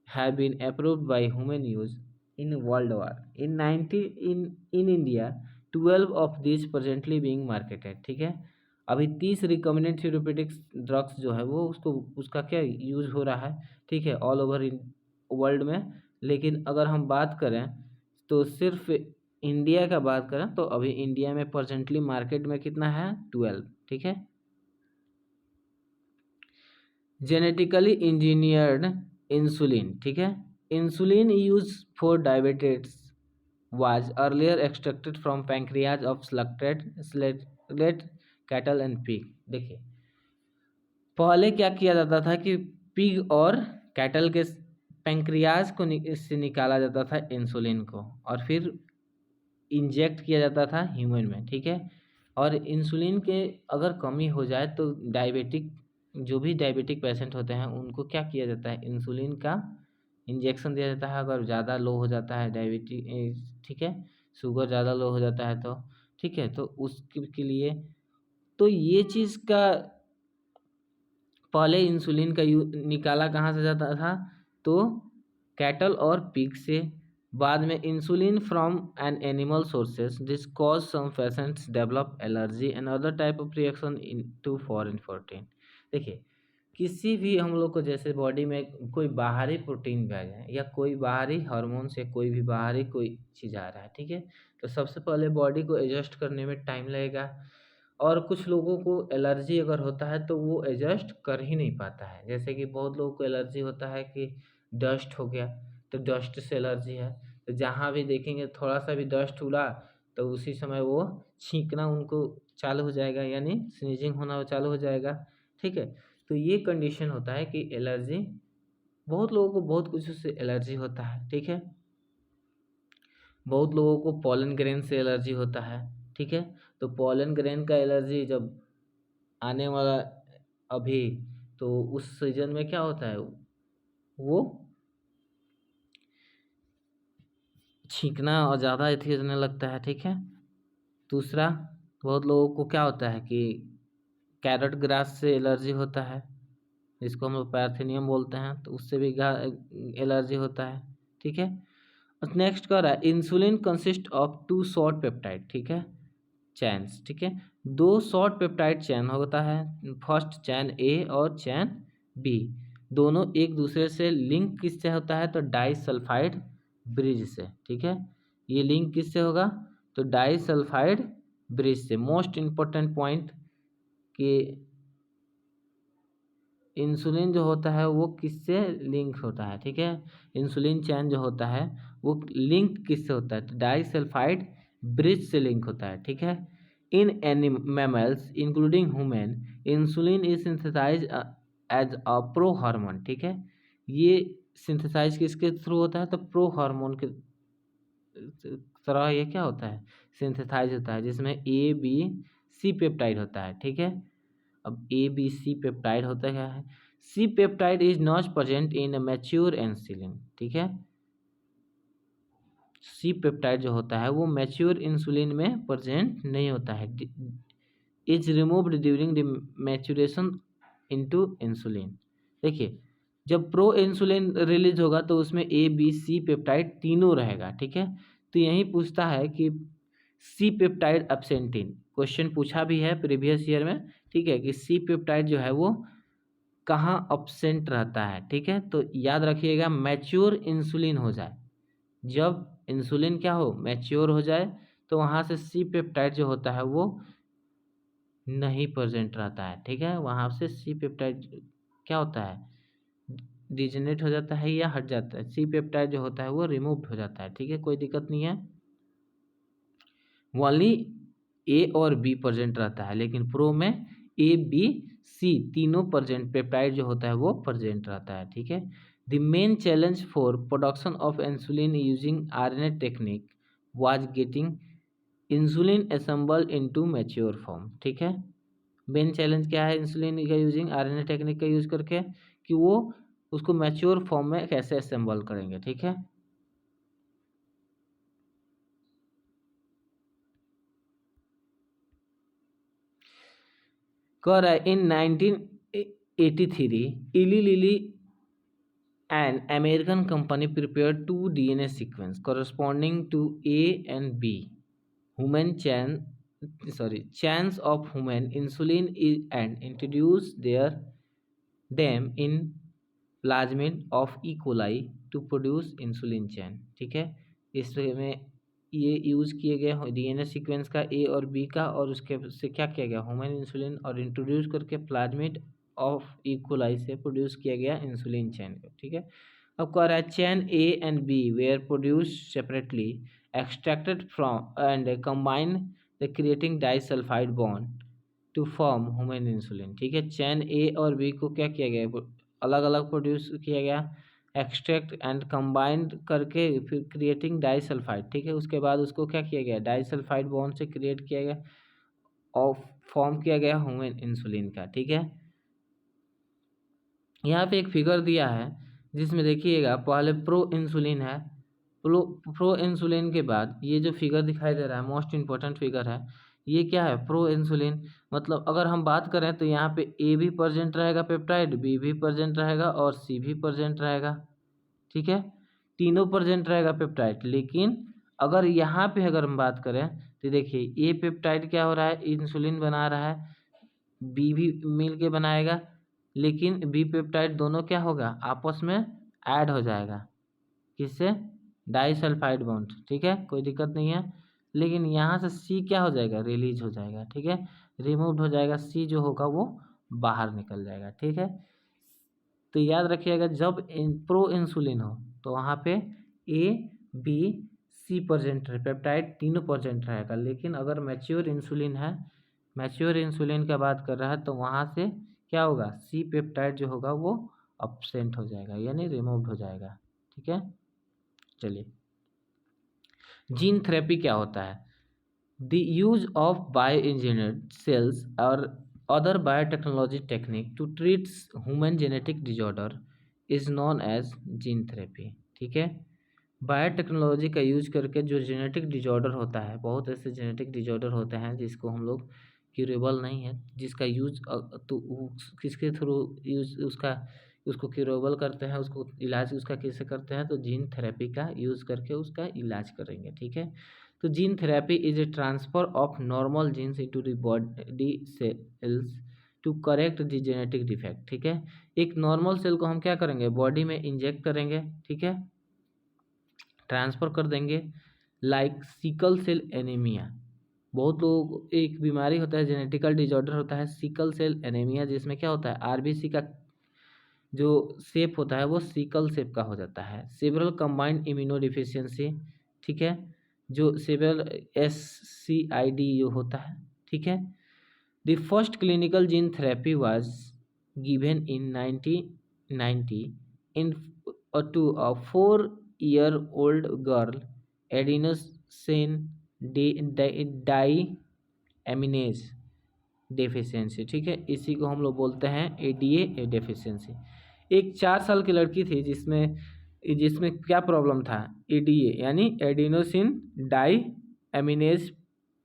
[SPEAKER 1] have been approved by human use in world war. In India 12 of these presently being marketed, ठीक है। अभी 30 recommended therapeutics drugs जो है वो उसका क्या यूज हो रहा है, ठीक है, ऑल ओवर इन वर्ल्ड में। लेकिन अगर हम बात करें तो सिर्फ इंडिया का बात करें तो अभी इंडिया में प्रेजेंटली मार्केट में कितना है, 12, ठीक है। जेनेटिकली इंजीनियर्ड इंसुलिन, ठीक है। Insulin use for diabetes was earlier extracted from pancreas of selected cattle and pig। देखिए पहले क्या किया जाता था कि पिग और कैटल के पैंक्रियाज को से निकाला जाता था इंसुलिन को, और फिर इंजेक्ट किया जाता था ह्यूमन में, ठीक है। और इंसुलिन के अगर कमी हो जाए तो डायबिटिक, जो भी डायबिटिक पेशेंट होते हैं उनको क्या किया जाता है, इंसुलिन का इंजेक्शन दिया जाता है। अगर ज़्यादा लो हो जाता है डायबिटिक, ठीक है, शुगर ज़्यादा लो हो जाता है तो, ठीक है, तो उसके लिए तो ये चीज़ का पहले इंसुलिन का निकाला कहाँ से जाता था, तो कैटल और पिग से। बाद में insulin from an animal sources this cause some patients develop allergy and other type of reaction into foreign protein. देखिए किसी भी हम लोग को जैसे बॉडी में कोई बाहरी प्रोटीन आ जाए या कोई बाहरी हार्मोन से कोई भी बाहरी कोई चीज़ आ रहा है, ठीक है, तो सबसे पहले बॉडी को एडजस्ट करने में टाइम लगेगा। और कुछ लोगों को एलर्जी अगर होता है तो वो एडजस्ट कर ही नहीं पाता है। जैसे कि बहुत लोगों को एलर्जी होता है कि डस्ट हो गया, तो डस्ट से एलर्जी है, तो जहाँ भी देखेंगे थोड़ा सा भी डस्ट उड़ा तो उसी समय वो छींकना उनको चालू हो जाएगा, यानी स्नीजिंग होना चालू हो जाएगा, ठीक है। तो ये कंडीशन होता है कि एलर्जी, बहुत लोगों को बहुत कुछ से एलर्जी होता है, ठीक है। बहुत लोगों को पॉलन ग्रेन से एलर्जी होता है, ठीक है। तो पॉलन ग्रेन का एलर्जी जब आने वाला अभी, तो उस सीजन में क्या होता है, वो छींकना और ज़्यादा एथी होने लगता है, ठीक है। दूसरा, बहुत लोगों को क्या होता है कि कैरेट ग्रास से एलर्जी होता है, जिसको हम लोग पैर्थेनियम बोलते हैं, तो उससे भी एलर्जी होता है, ठीक है। नेक्स्ट कह रहा है insulin consist of 2 short peptide, ठीक है, चैन्स, ठीक है। 2 शॉर्ट पेप्टाइड चैन होता है, फर्स्ट चैन ए और चैन बी, दोनों एक दूसरे से लिंक किससे होता है, तो डाइसल्फाइड ब्रिज से, ठीक है। ये लिंक किससे होगा, तो डाइसल्फाइड ब्रिज से। मोस्ट इम्पोर्टेंट पॉइंट कि इंसुलिन जो होता है वो किससे लिंक होता है, ठीक है। इंसुलिन चैन जो होता है वो लिंक किससे होता है, तो डाइसल्फाइड ब्रिज से लिंक होता है, ठीक है। In any mammals including human, insulin is synthesise as a prohormone, ठीक है। ये सिंथेसाइज किसके थ्रू होता है, तो प्रो हार्मोन के तरह ये क्या होता है, सिंथेसाइज होता है, जिसमें ए बी सी पेप्टाइड होता है, ठीक है। अब ए बी सी पेप्टाइड होता क्या है, C peptide is not present in mature insulin, ठीक है। सी पेप्टाइड जो होता है वो मैच्योर इंसुलिन में प्रेजेंट नहीं होता है, is removed during the maturation into insulin. देखिए जब प्रो इंसुलिन रिलीज होगा तो उसमें ए बी सी पेप्टाइड तीनों रहेगा, ठीक है। तो यही पूछता है कि C peptide absent in, question पूछा भी है प्रीवियस ईयर में, ठीक है, कि सी पेप्टाइड जो है वो कहाँ एब्सेंट रहता है, ठीक है। तो याद रखिएगा मैच्योर इंसुलिन हो जाए, जब इंसुलिन क्या हो, मैच्योर हो जाए, तो वहाँ से सी पेप्टाइड जो होता है वो नहीं प्रेजेंट रहता है, ठीक है। वहाँ से सी पेप्टाइड क्या होता है, डिजेनरेट हो जाता है या हट जाता है, सी पेप्टाइड जो होता है वो रिमूव्ड हो जाता है, ठीक है, कोई दिक्कत नहीं है। ओनली ए और बी प्रेजेंट रहता है, लेकिन प्रो में ए बी सी तीनों प्रेजेंट, पेप्टाइड जो होता है वो प्रेजेंट रहता है, ठीक है। The main challenge for production of insulin using RNA technique was getting insulin assemble into mature form, ठीक है। मेन चैलेंज क्या है इंसुलिन का यूजिंग आरएनए टेक्निक का यूज करके, कि वो उसको मैच्योर फॉर्म में कैसे असेंबल करेंगे, ठीक है। कह रहा है इन 1983 इली lily an American company prepared two DNA sequence corresponding to A and B human chains of human insulin and introduced them in plasmid of E. coli to produce insulin chain, ठीक है। इसमें ये यूज़ किए गए DNA sequence का ए और B का, और उसके से क्या किया गया, ह्यूमन इंसुलिन, और इंट्रोड्यूस करके प्लाज्मिड ऑफ ई कोलाई से प्रोड्यूस किया गया इंसुलिन चैन को, ठीक है। अब कह रहा है chain A and B were produce separately extracted from and combined the creating disulphide bond to form human insulin, ठीक है। चैन ए और बी को क्या किया गया, अलग अलग प्रोड्यूस किया गया, एक्सट्रैक्ट एंड कंबाइंड करके, फिर क्रिएटिंग डाइसल्फाइड, ठीक है। उसके बाद उसको क्या किया गया, डाइसल्फाइड बॉन्ड से क्रिएट किया गया और फॉर्म किया गया ह्यूमन इंसुलिन का, ठीक है। यहाँ पे एक फिगर दिया है जिसमें देखिएगा पहले प्रो इंसुलिन है, प्रो इंसुलिन के बाद ये जो फिगर दिखाई दे रहा है मोस्ट इम्पोर्टेंट फिगर है, ये क्या है, प्रो इंसुलिन। मतलब अगर हम बात करें तो यहाँ पे ए भी प्रेजेंट रहेगा पेप्टाइड, बी भी प्रेजेंट रहेगा और सी भी प्रेजेंट रहेगा, ठीक है, तीनों प्रेजेंट रहेगा पेप्टाइड। लेकिन अगर यहाँ पे अगर हम बात करें तो देखिए ए पेप्टाइड क्या हो रहा है, इंसुलिन बना रहा है, बी भी मिल के बनाएगा, लेकिन बी पेप्टाइड दोनों क्या होगा, आपस में ऐड हो जाएगा, किससे, डाइसल्फाइड बॉन्ड, ठीक है, कोई दिक्कत नहीं है। लेकिन यहाँ से सी क्या हो जाएगा, रिलीज हो जाएगा, ठीक है, रिमूव हो जाएगा, सी जो होगा वो बाहर निकल जाएगा, ठीक है। तो याद रखिएगा जब प्रो इंसुलिन हो तो वहाँ पे ए बी सी प्रेजेंट रहे, पेप्टाइड तीनों प्रेजेंट रहेगा। लेकिन अगर मैच्योर इंसुलिन है, मैच्योर इंसुलिन का बात कर रहा है, तो वहाँ से क्या होगा, सी पेप्टाइड जो होगा वो अब्सेंट हो जाएगा, यानी रिमूव्ड हो जाएगा, ठीक है। चलिए जीन थेरेपी क्या होता है, the use of bioengineered cells और other biotechnology technique to treat human genetic disorder is known as gene therapy, ठीक है। बायोटेक्नोलॉजी का यूज करके जो जेनेटिक डिजॉर्डर होता है, बहुत ऐसे जेनेटिक डिजॉर्डर होते हैं जिसको हम लोग क्यूरेबल नहीं है, जिसका यूज तो किसके थ्रू यूज उसको क्यूरेबल करते हैं, उसको इलाज उसका कैसे करते हैं, तो जीन थेरेपी का यूज करके उसका इलाज करेंगे, ठीक है। तो gene therapy is a transfer of normal genes into the body cells to correct the genetic defect, ठीक है। एक नॉर्मल सेल को हम क्या करेंगे, बॉडी में इंजेक्ट करेंगे, ठीक है, ट्रांसफ़र कर देंगे, लाइक सिकल सेल एनीमिया। बहुत लोग एक बीमारी होता है, जेनेटिकल डिजॉर्डर होता है सिकल सेल एनीमिया, जिसमें क्या होता है, आरबीसी का जो शेप होता है वो सिकल शेप का हो जाता है। सेवरल कंबाइंड इम्यूनो डिफिशियंसी, ठीक है, जो सेवरल SCID जो होता है, ठीक है। The first clinical gene therapy was given in 1990 in to a 4-year-old girl adenosine deaminase deficiency, ठीक है, इसी को हम लोग बोलते हैं ADA डेफिशिएंसी। एक 4 साल की लड़की थी जिसमें जिसमें क्या प्रॉब्लम था, ADA यानी एडिनोसिन डाईएमिनेज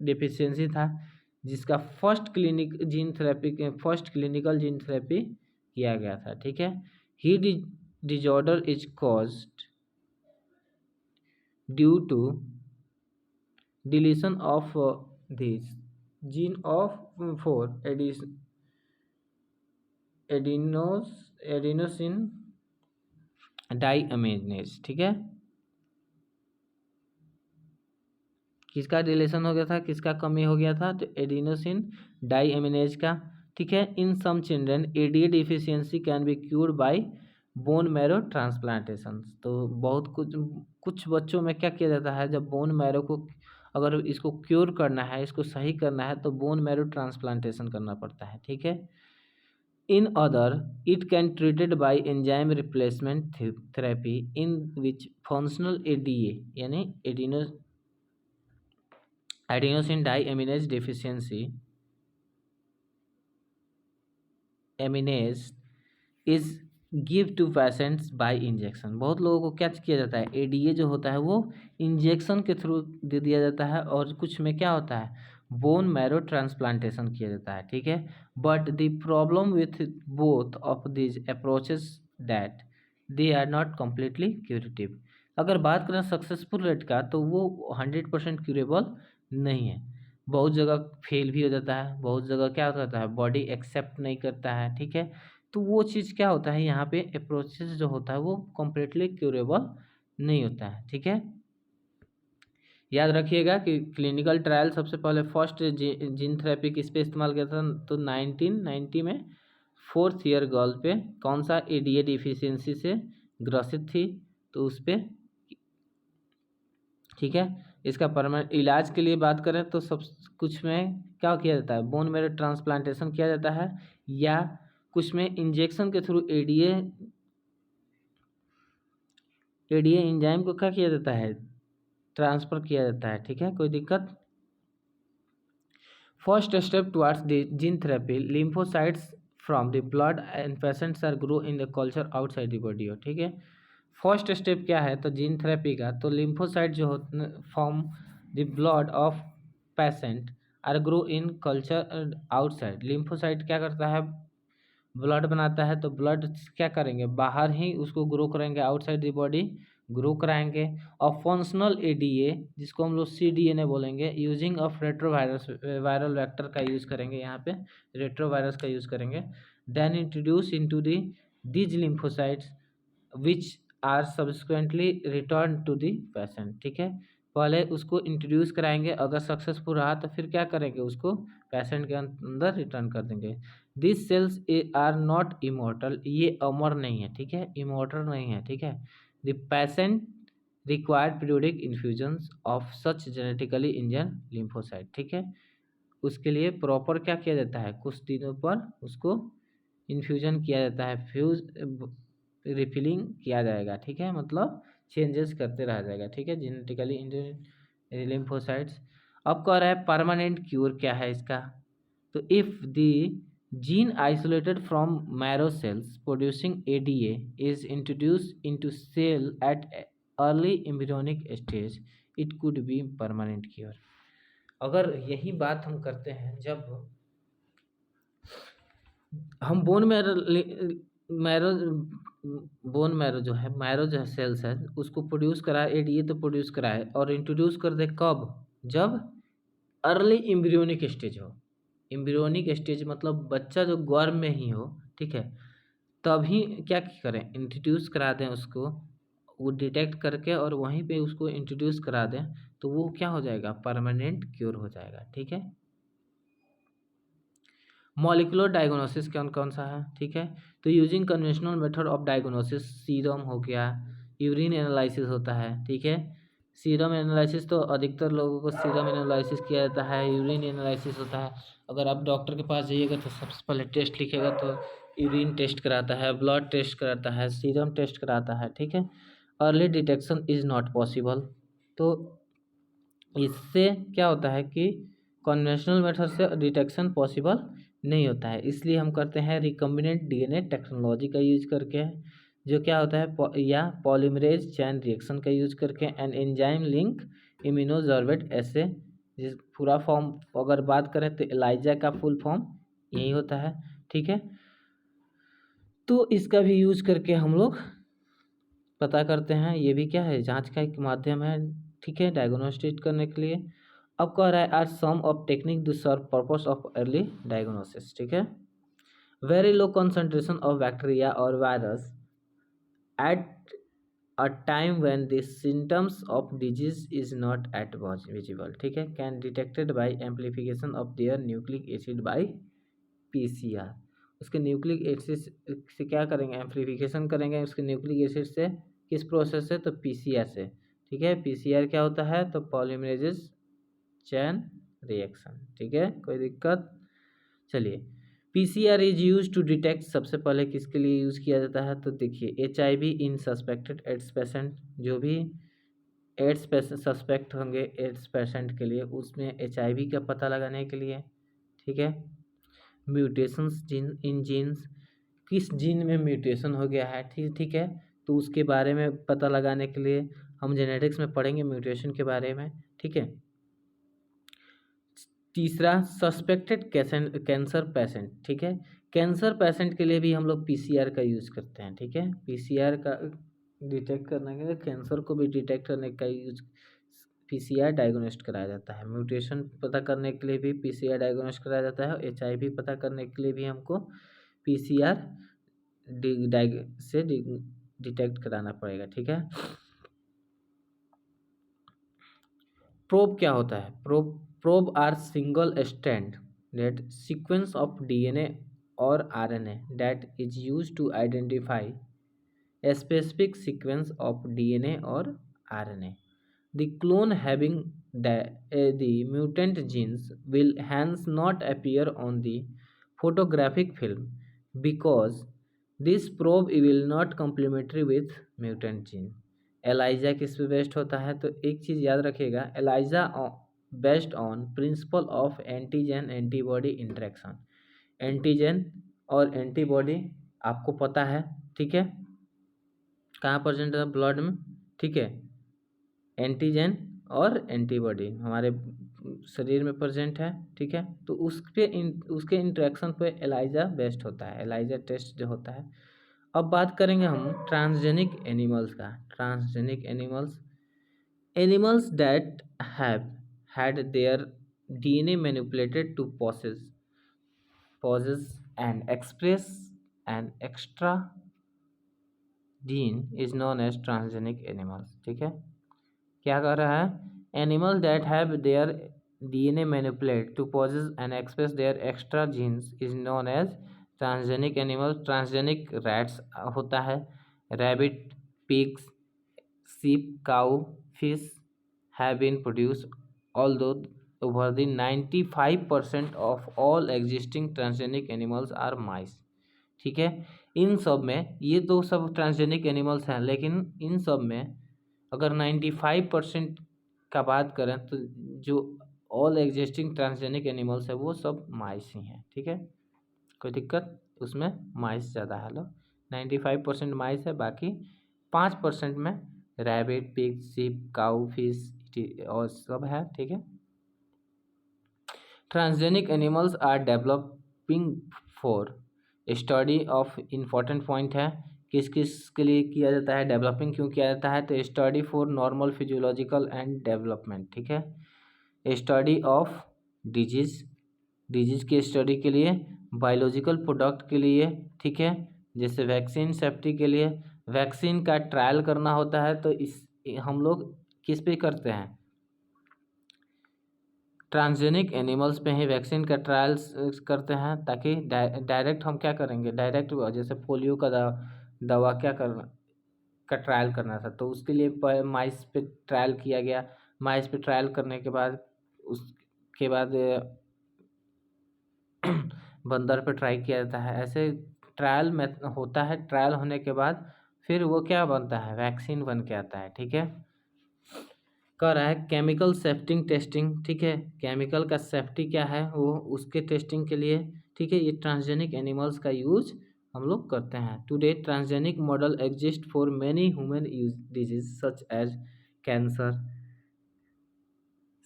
[SPEAKER 1] डेफिशिएंसी था, जिसका फर्स्ट क्लिनिकल जीन थेरेपी किया गया था, ठीक है। ही disorder is caused due to deletion of this gene of for adenosine डाईएमिनेज, ठीक है। किसका डिलेशन हो गया था, किसका कमी हो गया था, तो एडिनोसिन डाईएमिनेज का, ठीक है। In some children ADA deficiency can be cured by bone marrow transplantation. तो बहुत कुछ बच्चों में क्या किया जाता है, जब बोन मैरो को अगर इसको क्योर करना है, इसको सही करना है, तो बोन मैरो ट्रांसप्लांटेशन करना पड़ता है, ठीक है। In other it can treated by enzyme replacement therapy in which functional ADA यानी adenosine deaminase deficiency aminase is give to patients by injection. बहुत लोगों को क्या किया जाता है, ADA जो होता है वो इंजेक्शन के थ्रू दे दिया जाता है, और कुछ में क्या होता है, बोन मैरो ट्रांसप्लांटेशन किया जाता है, ठीक है। But the problem with both of this approaches that they are not completely curative. अगर बात करें सक्सेसफुल रेट का, तो वो 100% क्यूरेबल नहीं है। बहुत जगह फेल भी हो जाता है, बहुत जगह क्या होता है, बॉडी एक्सेप्ट नहीं करता है, ठीक है। तो वो चीज़ क्या होता है, यहाँ पे अप्रोचेस जो होता है वो कम्प्लीटली क्यूरेबल नहीं होता है, ठीक है। याद रखिएगा कि क्लिनिकल ट्रायल सबसे पहले फर्स्ट जीन थेरेपी किस पे इस्तेमाल किया था, तो 1990 में 4th ईयर गर्ल पे, कौन सा ADA डिफिशियंसी से ग्रसित थी, तो उस पर, ठीक है। इसका परमानेंट इलाज के लिए बात करें तो सब कुछ में क्या किया जाता है, बोन मैरो ट्रांसप्लांटेशन किया जाता है, या कुछ में इंजेक्शन के थ्रू एडीए एंजाइम को क्या किया जाता है, ट्रांसफर किया जाता है, ठीक है, कोई दिक्कत। First step towards the gene therapy, lymphocytes from the blood and patients are grow in the culture outside the body, ठीक है। फर्स्ट स्टेप क्या है, तो जीन थेरेपी का, तो लिम्फोसाइट जो form the blood of patient are grow in culture outside. Lymphocyte क्या करता है, ब्लड बनाता है, तो ब्लड क्या करेंगे, बाहर ही उसको ग्रो करेंगे, आउटसाइड द बॉडी ग्रो कराएंगे। और फंक्शनल ADA जिसको हम लोग CDNA बोलेंगे, using of retrovirus viral vector का यूज़ करेंगे, यहाँ पे रेट्रोवायरस का यूज़ करेंगे। Then introduce into these lymphocytes which are subsequently return to the patient, ठीक है। पहले उसको इंट्रोड्यूस कराएंगे, अगर सक्सेसफुल रहा तो फिर क्या करेंगे, उसको पेशेंट के अंदर रिटर्न कर देंगे। This cells are not immortal, ये अमर नहीं है, ठीक है, इमोर्टल नहीं है, ठीक है। The patient required periodic infusions of such genetically engine lymphocyte, ठीक है। उसके लिए प्रॉपर क्या किया जाता है, कुछ दिनों पर उसको इन्फ्यूजन किया जाता है, रिफिलिंग किया जाएगा, ठीक है, मतलब चेंजेस करते रहा जाएगा, ठीक है, जेनेटिकली इंजन लिम्फोसाइट्स। अब कह रहा है परमानेंट क्यूर क्या है इसका, तो if the gene isolated from marrow cells producing ADA is introduced into cell at early embryonic stage, it could be permanent cure. अगर यही बात हम करते हैं, जब हम मैरो जो है, मैरो जो है सेल्स है, उसको प्रोड्यूस कराए, ADA तो प्रोड्यूस कराए, और इंट्रोड्यूस कर दे कब, जब अर्ली एम्ब्रियोनिक स्टेज हो। एम्ब्रियोनिक स्टेज मतलब बच्चा जो गर्भ में ही हो, ठीक है, तभी क्या करें, इंट्रोड्यूस करा दें उसको, वो डिटेक्ट करके और वहीं पे उसको इंट्रोड्यूस करा दें, तो वो क्या हो जाएगा, परमानेंट क्योर हो जाएगा, ठीक है। मॉलिक्यूलर डायग्नोसिस कौन कौन सा है, ठीक है। तो using conventional method of diagnosis, serum हो गया, यूरिन एनालिसिस होता है, ठीक है। सीरम एनालिसिस तो अधिकतर लोगों को सीरम एनालिसिस किया जाता है, यूरिन एनालिसिस होता है। अगर आप डॉक्टर के पास जाइएगा तो सबसे पहले टेस्ट लिखेगा तो यूरिन टेस्ट कराता है, ब्लड टेस्ट कराता है, सीरम टेस्ट कराता है, ठीक है। Early detection is not possible. तो इससे क्या होता है कि कन्वेंशनल मेथड से डिटेक्शन पॉसिबल नहीं होता है, इसलिए हम करते हैं रिकम्बिनेंट डीएनए टेक्नोलॉजी का यूज करके, जो क्या होता है या पॉलीमरेज चैन रिएक्शन का यूज करके, एन एंजाइम लिंक इम्यूनोसॉर्बेट ऐसे। जिस पूरा फॉर्म अगर बात करें तो एलाइजा का फुल फॉर्म यही होता है, ठीक है। तो इसका भी यूज करके हम लोग पता करते हैं, ये भी क्या है, जांच का एक माध्यम है, ठीक है, डायग्नोस्टिक करने के लिए। अब कह रहा है are some of technique to serve purpose of early diagnosis, ठीक है। Very low concentration of bacteria और virus at a time when the symptoms of disease is not at visible, ठीक है, can detected by amplification of their nucleic acid by PCR. उसके nucleic acid से क्या करेंगे, amplification करेंगे उसके nucleic acid से, किस प्रोसेस से, तो पीसीआर से, ठीक है। पीसीआर क्या होता है, तो पॉलीमरेज चैन रिएक्शन, ठीक है, कोई दिक्कत। चलिए, PCR is use to detect, सबसे पहले किसके लिए यूज़ किया जाता है, तो देखिए एचआईवी इन सस्पेक्टेड एड्स पेशेंट, जो भी एड्स पेशेंट सस्पेक्ट होंगे एड्स पेशेंट के लिए, उसमें एचआईवी का पता लगाने के लिए, ठीक है। म्यूटेशंस इन जीन्स, किस जीन में म्यूटेशन हो गया है, ठीक है, तो उसके बारे में पता लगाने के लिए हम जेनेटिक्स में पढ़ेंगे म्यूटेशन के बारे में, ठीक है। तीसरा, सस्पेक्टेड कैंसर पेशेंट, ठीक है, कैंसर पेशेंट के लिए भी हम लोग पीसीआर का यूज़ करते हैं, ठीक है। पीसीआर का डिटेक्ट करने के लिए, कैंसर को भी डिटेक्ट करने का यूज पीसीआर डायग्नोस्ट कराया जाता है। म्यूटेशन पता करने के लिए भी पीसीआर डायग्नोस्ट कराया जाता है, और एचआईवी पता करने के लिए भी हमको पीसीआर से डिटेक्ट कराना पड़ेगा, ठीक है। प्रोब क्या होता है, probe are single strand that sequence of DNA or RNA that is used to identify a specific sequence of DNA or RNA. The clone having the mutant genes will hence not appear on the photographic film because this probe will not complementary with mutant gene. ELISA किस पे based होता है, तो एक चीज़ याद रखिएगा, ELISA based on principle of antigen antibody interaction. Antigen और एंटीबॉडी आपको पता है, ठीक है, कहाँ प्रेजेंट है, ब्लड में, ठीक है। एंटीजन और एंटीबॉडी हमारे शरीर में प्रेजेंट है, ठीक है। तो उसके इंटरेक्शन पे एलाइजा बेस्ड होता है, एलाइजा टेस्ट जो होता है। अब बात करेंगे हम ट्रांसजेनिक एनिमल्स का। Transgenic animals that have had their DNA manipulated to possess and express an extra gene is known as transgenic animals, ठीक है। क्या कर रहा है, animal that have their DNA manipulated to possess and express their extra genes is known as transgenic animal. Transgenic rats होता है, rabbit, pigs, sheep, cow, fish have been produced, although over the 95% of all existing transgenic animals are mice, ठीक है। इन सब में, ये तो सब transgenic animals हैं, लेकिन इन सब में अगर 95% का बात करें तो जो ऑल एग्जिस्टिंग ट्रांसजेनिक एनिमल्स है वो सब माइस ही हैं, ठीक है, कोई दिक्कत, उसमें माइस ज़्यादा है। लो 95% माइस है, बाकी 5% में rabbit, pig, sheep, cow, fish और सब है, ठीक है। Transgenic animals are developing for study of important point है, किस किस के लिए किया जाता है, डेवलपिंग क्यों किया जाता है, तो study for normal physiological and development, ठीक है। स्टडी ऑफ डिजीज की स्टडी के लिए, बायोलॉजिकल प्रोडक्ट के लिए, ठीक है, जैसे वैक्सीन सेफ्टी के लिए, वैक्सीन का ट्रायल करना होता है, तो इस हम लोग किस पे करते हैं, ट्रांसजेनिक एनिमल्स पे ही वैक्सीन का ट्रायल्स करते हैं, ताकि डायरेक्ट हम क्या करेंगे, डायरेक्ट जैसे पोलियो का दवा क्या करना का ट्रायल करना था, तो उसके लिए माइस पे ट्रायल किया गया। माइस पे ट्रायल करने के बाद उसके बाद बंदर पे ट्राई किया जाता है। ऐसे ट्रायल में होता है। ट्रायल होने के बाद फिर वो क्या बनता है, वैक्सीन बन के आता है। ठीक है, कर रहा है केमिकल सेफ्टी टेस्टिंग। ठीक है, केमिकल का सेफ्टी क्या है वो उसके टेस्टिंग के लिए। ठीक है, ये ट्रांसजेनिक एनिमल्स का यूज हम लोग करते हैं। Today transgenic model exist for many human use disease such as cancer,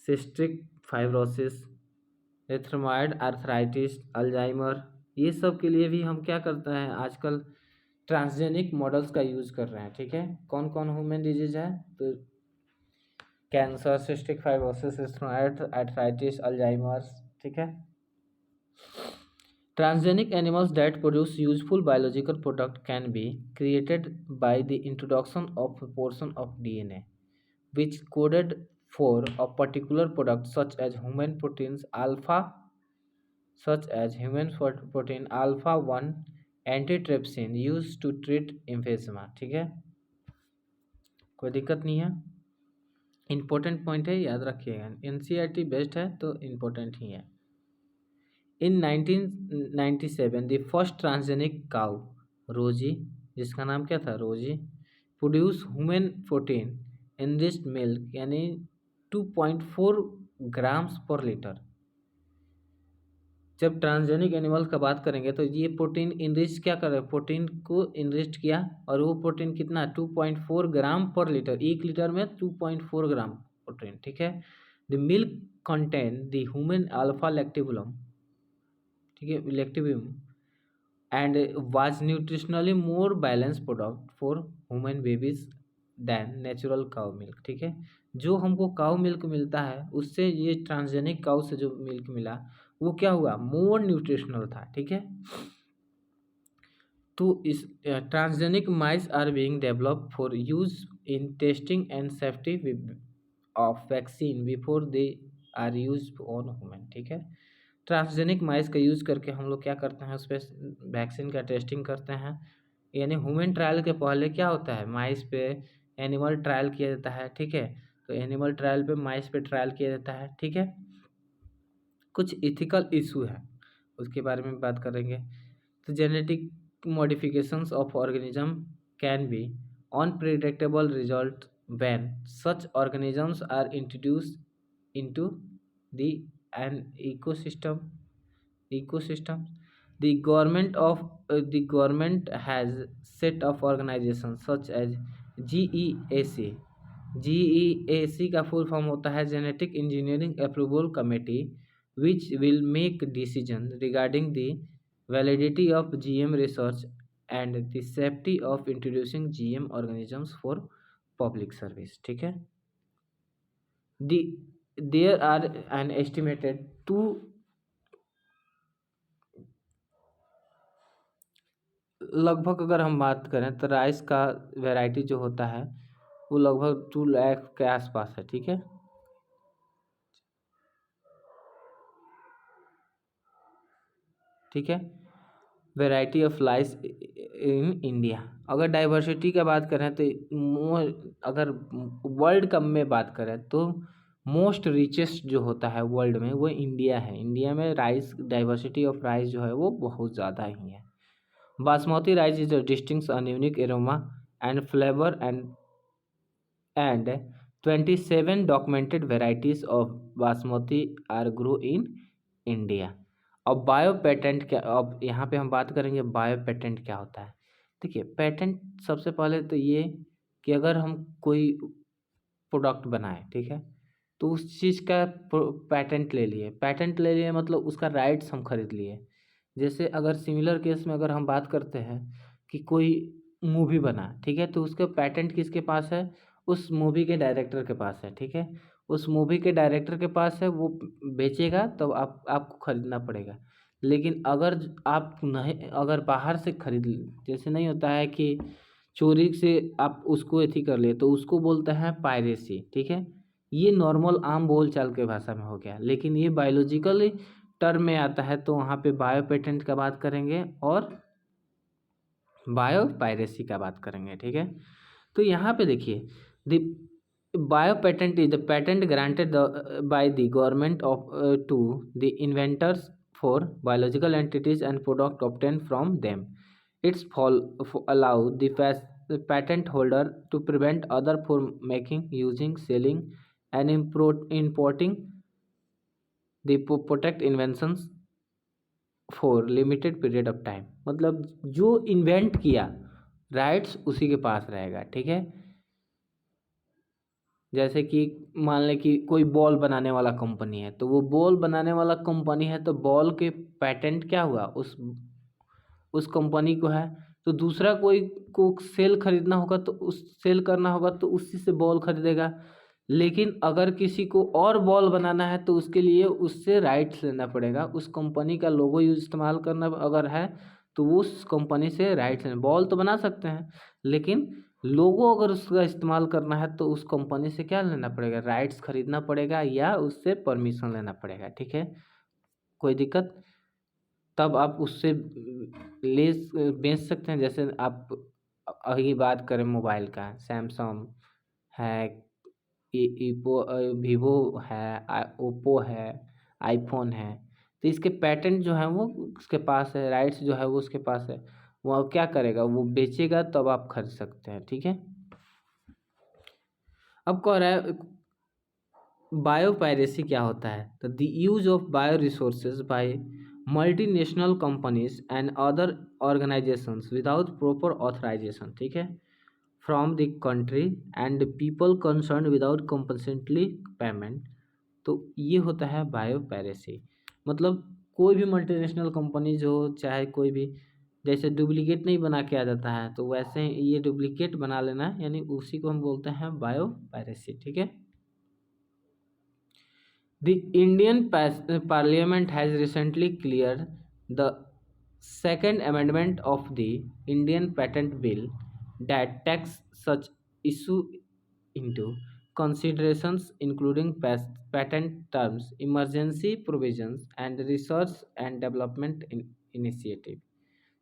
[SPEAKER 1] cystic fibrosis, rheumatoid arthritis, Alzheimer, ये सब के लिए भी हम क्या करते हैं, आजकल ट्रांसजेनिक मॉडल्स का यूज कर रहे हैं। ठीक है, कौन कौन ह्यूमन डिजीज है, तो cancer, cystic fibrosis, rheumatoid arthritis, Alzheimer's. ठीक है, transgenic animals that produce useful biological product can be created by the introduction of a portion of DNA which coded for a particular product such as human protein alpha 1 antitrypsin used to treat emphysema। ठीक है, कोई दिक्कत नहीं है, important point है, याद रखिएगा। NCERT based है तो इम्पोर्टेंट ही है। In 1997, the first transgenic cow, रोजी, जिसका नाम क्या था, रोजी, produce human protein enriched milk यानी 2.4 ग्राम्स पर लीटर। जब ट्रांसजेनिक एनिमल्स का बात करेंगे तो ये प्रोटीन इनरिच क्या कर रहा है, प्रोटीन को इनरिच किया, और वो प्रोटीन कितना 2.4 ग्राम पर लीटर, 1 लीटर में 2.4 ग्राम प्रोटीन। ठीक है, the milk contain the human alpha lactalbumin, ठीक है, lactalbumin, and was nutritionally more balance product for human babies than natural cow milk. ठीक है, जो हमको काउ मिल्क मिलता है उससे ये ट्रांसजेनिक काउ से जो मिल्क मिला वो क्या हुआ, मोर न्यूट्रिशनल था। ठीक है, तो इस transgenic mice are being developed for use in testing and safety of vaccine before they are use on human. ठीक है, ट्रांसजेनिक माइस का यूज़ करके हम लोग क्या करते हैं, उस पर वैक्सीन का टेस्टिंग करते हैं। यानी ह्यूमन ट्रायल के पहले क्या होता है, माइस पे एनिमल ट्रायल किया जाता है। ठीक है, तो एनिमल ट्रायल पे माइस पे ट्रायल किया जाता है। ठीक है, कुछ इथिकल इशू है उसके बारे में बात करेंगे। तो genetic modifications of organism can be unpredictable result when such organisms are introduced into the an ecosystem. The government has set of organizations such as GEAC। GEAC का फुल फॉर्म होता है genetic engineering approval committee, which will make decision regarding the validity of GM research and the safety of introducing GM organisms for public service। ठीक है, there are an estimated 2 लगभग अगर हम बात करें तो राइस का वैरायटी जो होता है वो लगभग 2 लाख के आसपास है। ठीक है, ठीक है, variety of rice in India. अगर डाइवर्सिटी का बात करें तो अगर वर्ल्ड कप में बात करें तो मोस्ट रिचेस्ट जो होता है वर्ल्ड में वो इंडिया है। इंडिया में राइस डाइवर्सिटी ऑफ राइस जो है वो बहुत ज़्यादा ही है। Basmati rice is a distinct an unique aroma and flavour and 27 documented varieties of basmati are grow in India. अब बायो पेटेंट क्या, अब यहाँ पे हम बात करेंगे बायो पेटेंट क्या होता है। देखिए, पेटेंट सबसे पहले तो ये कि अगर हम कोई प्रोडक्ट बनाए, ठीक है, तो उस चीज़ का पेटेंट ले लिए मतलब उसका राइट्स हम खरीद लिए। जैसे अगर सिमिलर केस में अगर हम बात करते हैं कि कोई मूवी बना, ठीक है, तो उसका पेटेंट किसके पास है, उस मूवी के डायरेक्टर के पास है। ठीक है, उस मूवी के डायरेक्टर के पास है, वो बेचेगा तो आपको खरीदना पड़ेगा। लेकिन अगर आप नहीं, अगर बाहर से खरीद, जैसे नहीं होता है कि चोरी से आप उसको एथी कर ले, तो उसको बोलते हैं पायरेसी। ठीक है, ये नॉर्मल आम बोल चाल के भाषा में हो गया, लेकिन ये बायोलॉजिकल टर्म में आता है तो वहाँ पे बायो पेटेंट का बात करेंगे और बायो पायरेसी का बात करेंगे। ठीक है, तो यहाँ पे देखिए, the bio patent is the patent granted by the government of to the inventors for biological entities and product obtain from them. It's allow the patent holder to prevent other from making, using, selling and importing the protect inventions for limited period of time. मतलब जो invent किया rights उसी के पास रहेगा। ठीक है, जैसे कि मान लें कि कोई बॉल बनाने वाला कंपनी है, तो वो बॉल बनाने वाला कंपनी है तो बॉल के पेटेंट क्या हुआ उस कंपनी को है। तो दूसरा कोई को सेल खरीदना होगा तो उस सेल करना होगा तो उसी से बॉल खरीदेगा। लेकिन अगर किसी को और बॉल बनाना है तो उसके लिए उससे राइट्स लेना पड़ेगा। उस कंपनी का लोगो यूज इस्तेमाल करना अगर है तो वो उस कंपनी से राइट्स लेना। बॉल तो बना सकते हैं लेकिन लोगो अगर उसका इस्तेमाल करना है तो उस कंपनी से क्या लेना पड़ेगा, राइट्स खरीदना पड़ेगा या उससे परमिशन लेना पड़ेगा। ठीक है, कोई दिक्कत, तब आप उससे ले बेच सकते हैं। जैसे आप अभी बात करें मोबाइल का, सैमसंग है, ईपो वीवो है, ओप्पो है, आईफोन है, तो इसके पेटेंट जो है वो उसके पास है, राइट्स जो है वो उसके पास है। वो क्या करेगा, वो बेचेगा तब आप खरीद सकते हैं। ठीक है, अब कह रहा है बायो पायरेसी क्या होता है, तो the use of bio resources by multinational companies and other organisations without proper authorisation. ठीक है, from the country and people concern without compensatory payment. तो ये होता है बायो पायरेसी। मतलब कोई भी मल्टीनेशनल कंपनी जो चाहे कोई भी, जैसे डुप्लीकेट नहीं बना के आ जाता है तो वैसे ये डुप्लीकेट बना लेना है, यानी उसी को हम बोलते हैं बायो पायरेसी। ठीक है, the Indian Parliament has recently cleared the second amendment of the Indian Patent Bill that takes such issue into considerations, including patent terms, emergency provisions, and research and development initiative.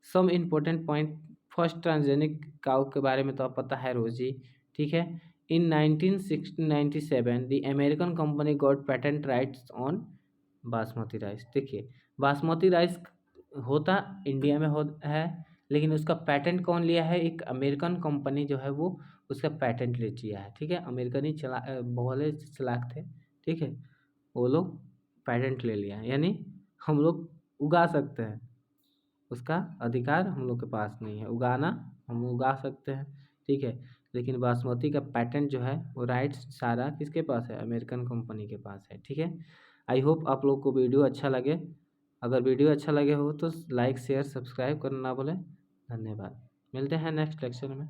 [SPEAKER 1] Some important point, first transgenic cow के बारे में तो आप पता है रोजी। ठीक है, इन 1997 the American company got patent rights on basmati rice. देखिए, बासमती राइस होता इंडिया में है, लेकिन उसका पेटेंट कौन लिया है, एक अमेरिकन कंपनी जो है वो उसका पेटेंट ले लिया है। ठीक है, अमेरिकन ही बहुत चलाक थे। ठीक है, वो लोग पेटेंट ले लिया, यानी हम लोग उगा सकते हैं, उसका अधिकार हम लोग के पास नहीं है। उगाना हम उगा सकते हैं। ठीक है, लेकिन बासमती का पेटेंट जो है वो राइट्स सारा किसके पास है, अमेरिकन कंपनी के पास है। ठीक है, आई होप आप लोग को वीडियो अच्छा लगे। अगर वीडियो अच्छा लगे हो तो लाइक शेयर सब्सक्राइब करना ना भूलें। धन्यवाद, मिलते हैं नेक्स्ट लेक्चर में।